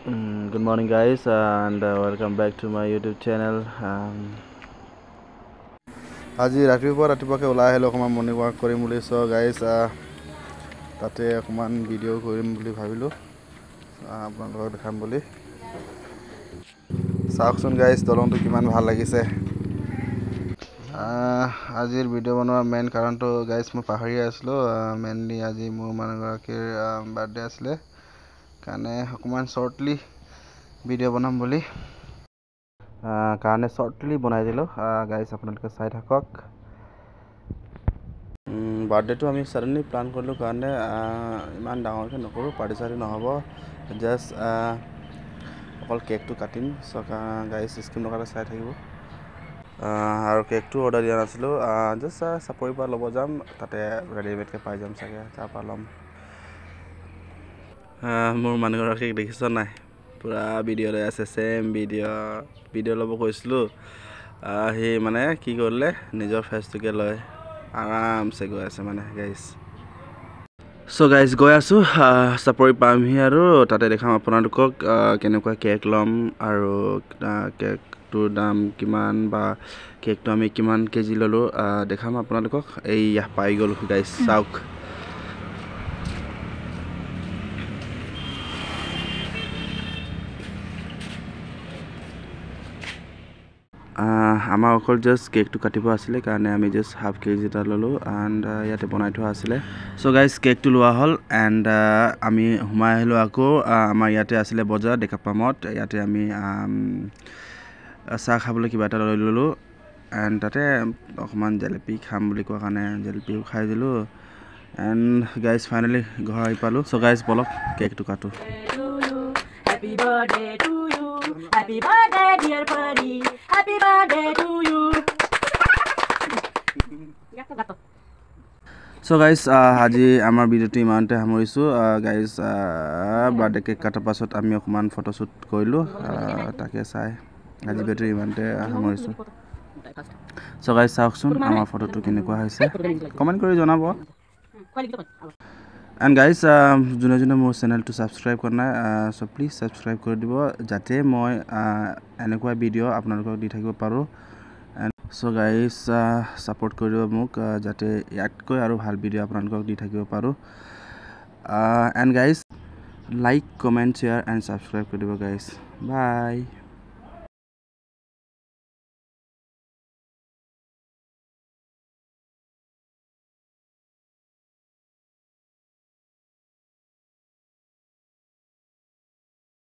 Good morning guys and welcome back to my YouTube channel. আজি ৰাতিপুৱাকে ওলাই আহিলো অকমান মৰ্নিং ৱাক কৰিম বুলি সো গাইস তাতে অকমান ভিডিও কৰিম বুলি ভাবিলো আপোনালোকক দেখাম বুলি চাওকচোন গাইস দলংটো কিমান ভাল লাগিছে আজিৰ ভিডিও বনোৱাৰ মেইন কাৰণটো গাইস মই পাহৰি আছিলো মেইনলি আজি মোৰ মানুহগৰাকীৰ বাৰ্থডে আছিলে কাৰণে অকমান শৰ্টলি ভিডিও বনাম বুলি কাৰণে শৰ্টলি বনাই দিলো গাইস আপোনালোকে চাই থাকক বাৰ্থডেটো আমি সডনলি প্লান কৰিলো কাৰণে ইমান ডাঙৰকৈ নকৰো পাৰ্টি সাৰ্টি নহব জাস্ট অকল কেকটো কাটিম সো গাইস স্ক্ৰীনৰ কাৰণে চাই থাকিব আৰু কেকটো অৰ্ডাৰ দিয়া নাছিলো জাস্ট চাপৰি পৰা ল'ব যাম তাতে ৰেডিমেডকৈ পাই যাম চাগে তাৰ পৰা ল'ম মোৰ মানুহগৰাকীক দেখিছ নাই পুৰা ভিডিও লৈ আছে সেম ভিডিও ল'ব কৈছিলো হি মানে কি কৰিলে নিজৰ ফেচটোকে লৈ আৰামছে গৈ আছে মানে গাইস সো গাইস গৈ আছো চাপৰি পামহি আৰু তাতে দেখাম আপোনালোকক কেনেকুৱা কেক ল'ম আৰু কেকটোৰ দাম কিমান বা কেকটো আমি কিমান কেজি ল'লো দেখাম আপোনালোকক এই পাই গ'ল গাইস চাওক আমাৰ অকল জাস্ট কেকটো কাটিব আছিলে কাৰণে আমি জাস্ট হাফ কেজি এটা ল'লো এণ্ড ইয়াতে বনাই থোৱা আছিলে সো গাইস কেকটো লোৱা হ'ল এণ্ড আমি সোমাই আহিলো আকৌ আমাৰ ইয়াতে আছিলে বজাৰ ডেকাপামত ইয়াতে আমি চাহ খাবলৈ কিবা এটা লৈ ল'লো এণ্ড তাতে অকমান জেলেপি খাম বুলি কোৱা কাৰণে জেলেপিও খাই দিলো এণ্ড গাইস ফাইনেলি ঘৰ আহি পালো সো গাইস বলক কেকটো কাটো Happy birthday to you. Happy birthday, dear buddy. Happy birthday to you. So guys আজি আমাৰ ভিডিওটো ইমানতে সামৰিছো গাইস বাৰ্থডে কেক কাটাৰ পাছত আমি অকমান ফটোশুট কৰিলো তাকে চাই আজি ভিডিওটো ইমানতে সামৰিছো সো গাইস চাওকচোন আমাৰ ফটোটো কেনেকুৱা হৈছে কমেন্ট কৰি জনাব And guys, june মোৰ চেনেলটো সাবস্ক্ৰাইব কৰা নাই সো প্লিজ সাবস্ক্ৰাইব কৰি দিব যাতে মই এনেকুৱা ভিডিও আপোনালোকক দি থাকিব পাৰো and so guys support কৰি দিব মোক যাতে ইয়াতকৈ আৰু ভাল ভিডিও আপোনালোকক দি থাকিব পাৰো and guys like comment share and subscribe কৰি দিব guys bye